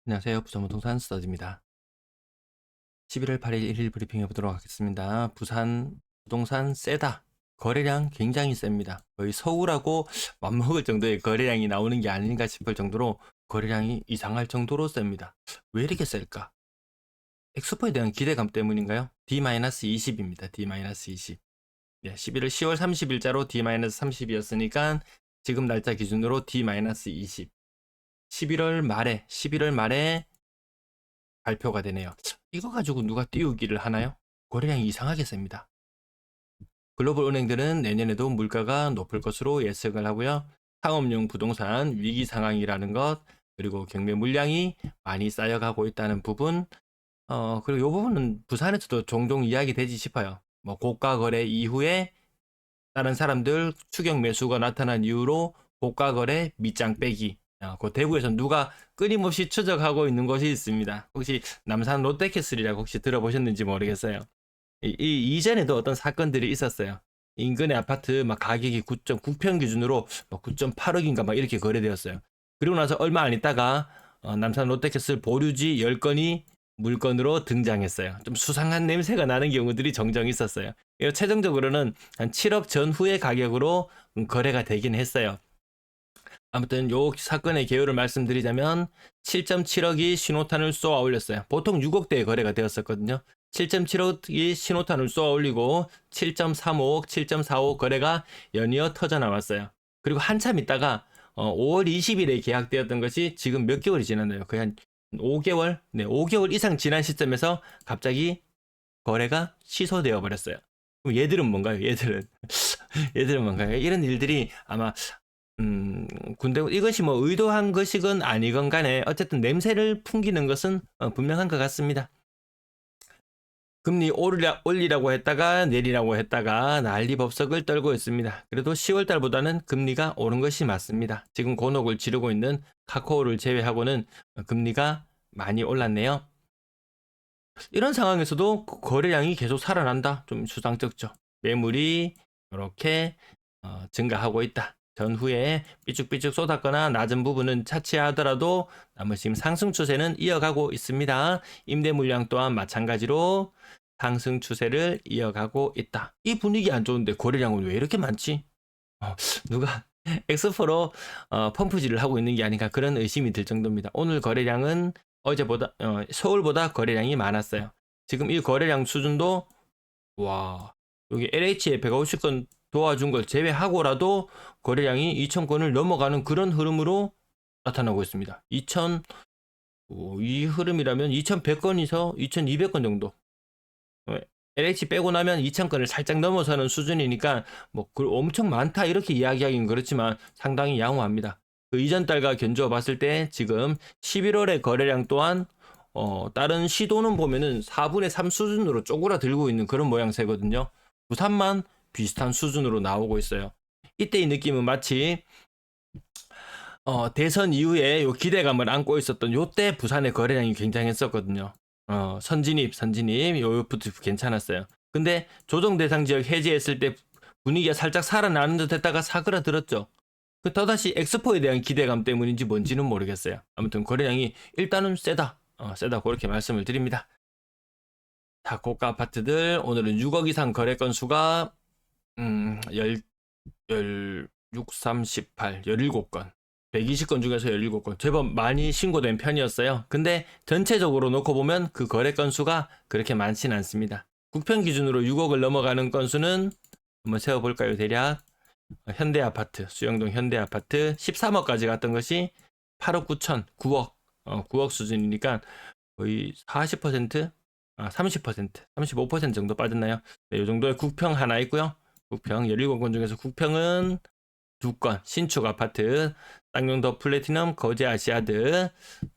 안녕하세요. 부산부동산 스터디입니다. 11월 8일 일일 브리핑 해보도록 하겠습니다. 부산 부동산 세다. 거래량 굉장히 셉니다. 거의 서울하고 맞먹을 정도의 거래량이 나오는 게 아닌가 싶을 정도로 거래량이 이상할 정도로 셉니다. 왜 이렇게 셀까? 엑스포에 대한 기대감 때문인가요? D-20입니다. D-20. 예, 10월 30일자로 D-30이었으니까 지금 날짜 기준으로 D-20. 11월 말에 발표가 되네요. 이거 가지고 누가 띄우기를 하나요? 거래량이 이상하게 셉니다. 글로벌 은행들은 내년에도 물가가 높을 것으로 예측을 하고요. 상업용 부동산 위기 상황이라는 것, 그리고 경매 물량이 많이 쌓여가고 있다는 부분, 그리고 이 부분은 부산에서도 종종 이야기되지 싶어요. 뭐 고가 거래 이후에 다른 사람들 추격 매수가 나타난 이후로 고가 거래 밑장 빼기. 그 대구에서 누가 끊임없이 추적하고 있는 것이 있습니다. 혹시 남산 롯데캐슬이라고 혹시 들어보셨는지 모르겠어요. 이전에도 어떤 사건들이 있었어요. 인근의 아파트 막 가격이 9.9평 기준으로 9.8억인가 막 이렇게 거래되었어요. 그리고 나서 얼마 안 있다가 남산 롯데캐슬 보류지 10건이 물건으로 등장했어요. 좀 수상한 냄새가 나는 경우들이 종종 있었어요. 최종적으로는 한 7억 전후의 가격으로 거래가 되긴 했어요. 아무튼 요 사건의 개요를 말씀드리자면 7.7억이 신호탄을 쏘아 올렸어요. 보통 6억대의 거래가 되었었거든요. 7.7억이 신호탄을 쏘아 올리고 7.35억, 7.45억 거래가 연이어 터져 나왔어요. 그리고 한참 있다가 5월 20일에 계약되었던 것이 지금 몇 개월이 지났나요? 거의 한 5개월? 네, 5개월 이상 지난 시점에서 갑자기 거래가 취소되어 버렸어요. 그럼 얘들은 뭔가요? 얘들은 얘들은 뭔가요? 이런 일들이 아마 군대 이것이 뭐 의도한 것이건 아니건 간에 어쨌든 냄새를 풍기는 것은 분명한 것 같습니다. 금리 올리라고 했다가 내리라고 했다가 난리법석을 떨고 있습니다. 그래도 10월 달보다는 금리가 오른 것이 맞습니다. 지금 곤혹을 치르고 있는 카카오를 제외하고는 금리가 많이 올랐네요. 이런 상황에서도 거래량이 계속 살아난다. 좀 수상쩍죠. 매물이 이렇게 증가하고 있다. 전후에 삐죽삐죽 쏟았거나 낮은 부분은 차치하더라도 지금 상승 추세는 이어가고 있습니다. 임대 물량 또한 마찬가지로 상승 추세를 이어가고 있다. 이 분위기 안 좋은데 거래량은 왜 이렇게 많지? 누가 엑스포로 펌프질을 하고 있는 게 아닌가 그런 의심이 들 정도입니다. 오늘 거래량은 어제보다 서울보다 거래량이 많았어요. 지금 이 거래량 수준도 와 여기 LH에 150건 도와준 걸 제외하고라도 거래량이 2,000건을 넘어가는 그런 흐름으로 나타나고 있습니다. 이 흐름이라면 2,100건에서 2,200건 정도. LH 빼고 나면 2,000건을 살짝 넘어서는 수준이니까 뭐 엄청 많다 이렇게 이야기하기는 그렇지만 상당히 양호합니다. 그 이전 달과 견주어 봤을 때 지금 11월의 거래량 또한 다른 시도는 보면은 4분의 3 수준으로 쪼그라들고 있는 그런 모양새거든요. 부산만 비슷한 수준으로 나오고 있어요. 이때의 느낌은 마치 대선 이후에 요 기대감을 안고 있었던 요때 부산의 거래량이 굉장했었거든요. 선진입 요부터 괜찮았어요. 근데 조정 대상 지역 해제했을 때 분위기가 살짝 살아나는 듯 했다가 사그라들었죠. 또다시 엑스포에 대한 기대감 때문인지 뭔지는 모르겠어요. 아무튼 거래량이 일단은 세다. 세다 그렇게 말씀을 드립니다. 자, 고가 아파트들 오늘은 6억 이상 거래 건수가 16, 38, 17건. 120건 중에서 17건. 제법 많이 신고된 편이었어요. 근데 전체적으로 놓고 보면 그 거래 건수가 그렇게 많지는 않습니다. 국평 기준으로 6억을 넘어가는 건수는 한번 세어볼까요, 대략? 현대아파트, 수영동 현대아파트 13억까지 갔던 것이 8억 9천, 9억, 9억 수준이니까 거의 40%, 30%, 35% 정도 빠졌나요? 네, 이 정도의 국평 하나 있고요. 국평 17건 중에서 국평은 2건, 신축 아파트, 쌍용더 플래티넘 거제 아시아드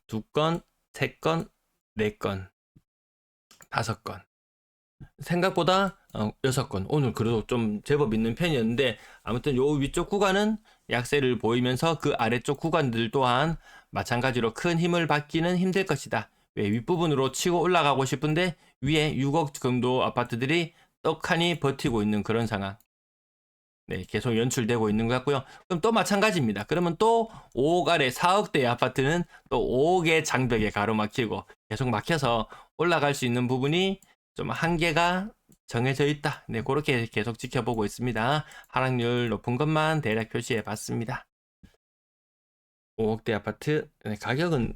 2건, 3건, 4건, 5건. 생각보다 6건. 오늘 그래도 좀 제법 있는 편이었는데 아무튼 요 위쪽 구간은 약세를 보이면서 그 아래쪽 구간들 또한 마찬가지로 큰 힘을 받기는 힘들 것이다. 왜 윗부분으로 치고 올라가고 싶은데 위에 6억 정도 아파트들이 떡하니 버티고 있는 그런 상황. 네, 계속 연출되고 있는 것 같고요. 그럼 또 마찬가지입니다. 그러면 또 5억 아래 4억대의 아파트는 또 5억의 장벽에 가로막히고 계속 막혀서 올라갈 수 있는 부분이 좀 한계가 정해져 있다. 네, 그렇게 계속 지켜보고 있습니다. 하락률 높은 것만 대략 표시해 봤습니다. 5억대 아파트 네, 가격은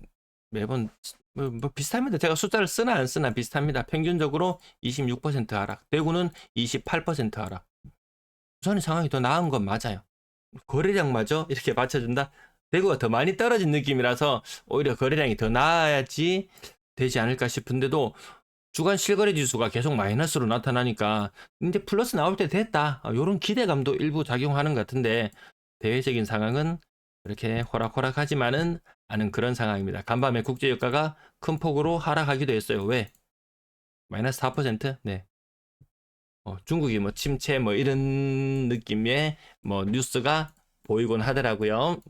매번 뭐 비슷합니다. 제가 숫자를 쓰나 안 쓰나 비슷합니다. 평균적으로 26% 하락, 대구는 28% 하락. 부산의 상황이 더 나은 건 맞아요. 거래량마저 이렇게 받쳐준다? 대구가 더 많이 떨어진 느낌이라서 오히려 거래량이 더 나아야지 되지 않을까 싶은데도 주간 실거래 지수가 계속 마이너스로 나타나니까 이제 플러스 나올 때 됐다. 이런 기대감도 일부 작용하는 것 같은데 대외적인 상황은 그렇게 호락호락하지만은 않은 그런 상황입니다. 간밤에 국제유가가 큰 폭으로 하락하기도 했어요. 왜? 마이너스 4%? 네. 중국이 뭐 침체 뭐 이런 느낌의 뭐 뉴스가 보이곤 하더라고요.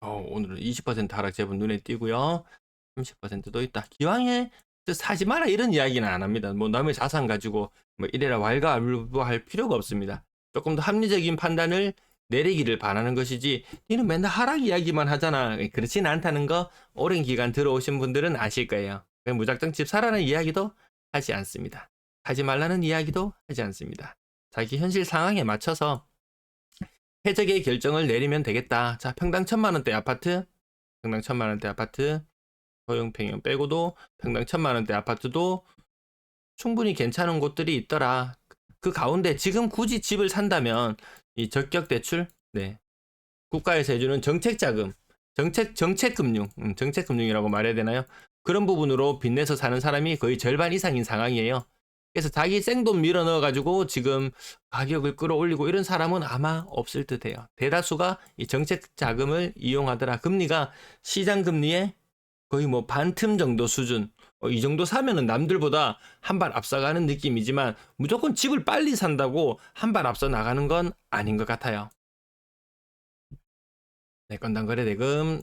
오늘은 20% 하락 제법 눈에 띄고요. 30%도 있다. 기왕에 사지 마라 이런 이야기는 안 합니다. 뭐 남의 자산 가지고 뭐 이래라 왈가왈부할 필요가 없습니다. 조금 더 합리적인 판단을 내리기를 바라는 것이지 니는 맨날 하락 이야기만 하잖아. 그렇진 않다는 거 오랜 기간 들어오신 분들은 아실 거예요. 무작정 집 사라는 이야기도 하지 않습니다. 하지 말라는 이야기도 하지 않습니다. 자기 현실 상황에 맞춰서 해적의 결정을 내리면 되겠다. 자, 평당 1,000만원대 아파트, 평당 1,000만원대 아파트, 소형 평형 빼고도 평당 1,000만원대 아파트도 충분히 괜찮은 곳들이 있더라. 그 가운데 지금 굳이 집을 산다면 이 적격 대출, 네, 국가에서 해주는 정책자금, 정책금융, 정책금융이라고 말해야 되나요? 그런 부분으로 빚내서 사는 사람이 거의 절반 이상인 상황이에요. 그래서 자기 생돈 밀어 넣어가지고 지금 가격을 끌어올리고 이런 사람은 아마 없을 듯해요. 대다수가 이 정책 자금을 이용하더라. 금리가 시장 금리의 거의 뭐 반틈 정도 수준. 이 정도 사면은 남들보다 한 발 앞서가는 느낌이지만 무조건 집을 빨리 산다고 한 발 앞서 나가는 건 아닌 것 같아요. 네, 건당 거래 대금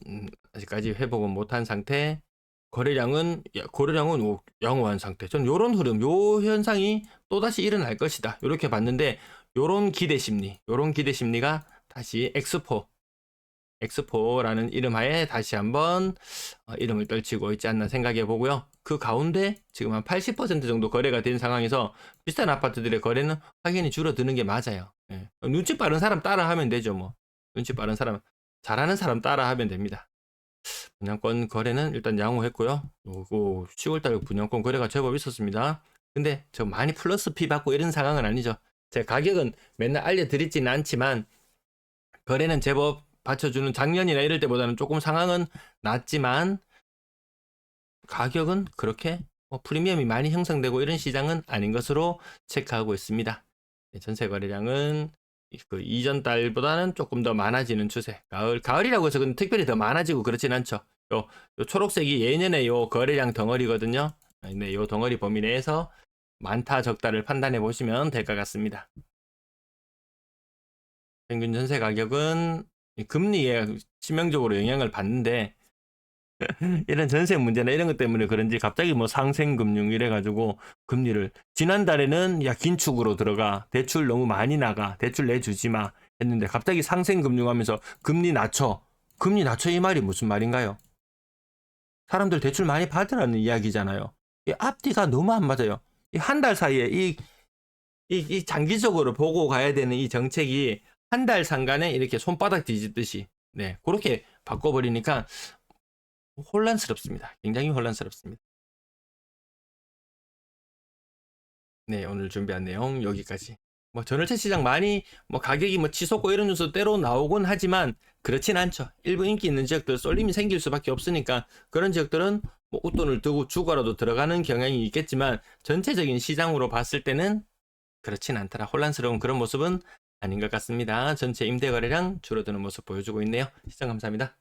아직까지 회복은 못한 상태. 거래량은 양호한 상태. 전 요런 흐름, 요 현상이 또다시 일어날 것이다. 이렇게 봤는데 요런 기대 심리가 다시 엑스포라는 이름 하에 다시 한번 이름을 떨치고 있지 않나 생각해 보고요. 그 가운데 지금 한 80% 정도 거래가 된 상황에서 비슷한 아파트들의 거래는 확연히 줄어드는 게 맞아요. 예. 눈치 빠른 사람 따라 하면 되죠, 뭐. 눈치 빠른 사람, 잘하는 사람 따라 하면 됩니다. 분양권 거래는 일단 양호했고요. 요거 10월달 분양권 거래가 제법 있었습니다. 근데 저 많이 플러스 피 받고 이런 상황은 아니죠. 제 가격은 맨날 알려드리지는 않지만 거래는 제법 받쳐주는 작년이나 이럴 때보다는 조금 상황은 낮지만 가격은 그렇게 프리미엄이 많이 형성되고 이런 시장은 아닌 것으로 체크하고 있습니다. 전세 거래량은 그 이전 달보다는 조금 더 많아지는 추세. 가을이라고 해서 특별히 더 많아지고 그렇진 않죠. 요 초록색이 예년의 요 거래량 덩어리거든요. 네, 요 덩어리 범위 내에서 많다 적다를 판단해 보시면 될 것 같습니다. 평균 전세 가격은 금리에 치명적으로 영향을 받는데 이런 전세 문제나 이런 것 때문에 그런지 갑자기 뭐 상생금융 이래가지고 금리를 지난달에는 야 긴축으로 들어가 대출 너무 많이 나가 대출 내주지 마 했는데 갑자기 상생금융 하면서 금리 낮춰 이 말이 무슨 말인가요? 사람들 대출 많이 받으라는 이야기잖아요. 이 앞뒤가 너무 안 맞아요. 이 한 달 사이에 이 장기적으로 보고 가야 되는 이 정책이 한 달 상간에 이렇게 손바닥 뒤집듯이 네 그렇게 바꿔버리니까 혼란스럽습니다. 굉장히 혼란스럽습니다. 네, 오늘 준비한 내용 여기까지. 뭐 전월세 시장 많이 뭐 가격이 뭐 치솟고 이런 뉴스 때로 나오곤 하지만 그렇진 않죠. 일부 인기 있는 지역들 쏠림이 생길 수밖에 없으니까 그런 지역들은 뭐 웃돈을 두고 주거라도 들어가는 경향이 있겠지만 전체적인 시장으로 봤을 때는 그렇진 않더라. 혼란스러운 그런 모습은 아닌 것 같습니다. 전체 임대 거래량 줄어드는 모습 보여주고 있네요. 시청 감사합니다.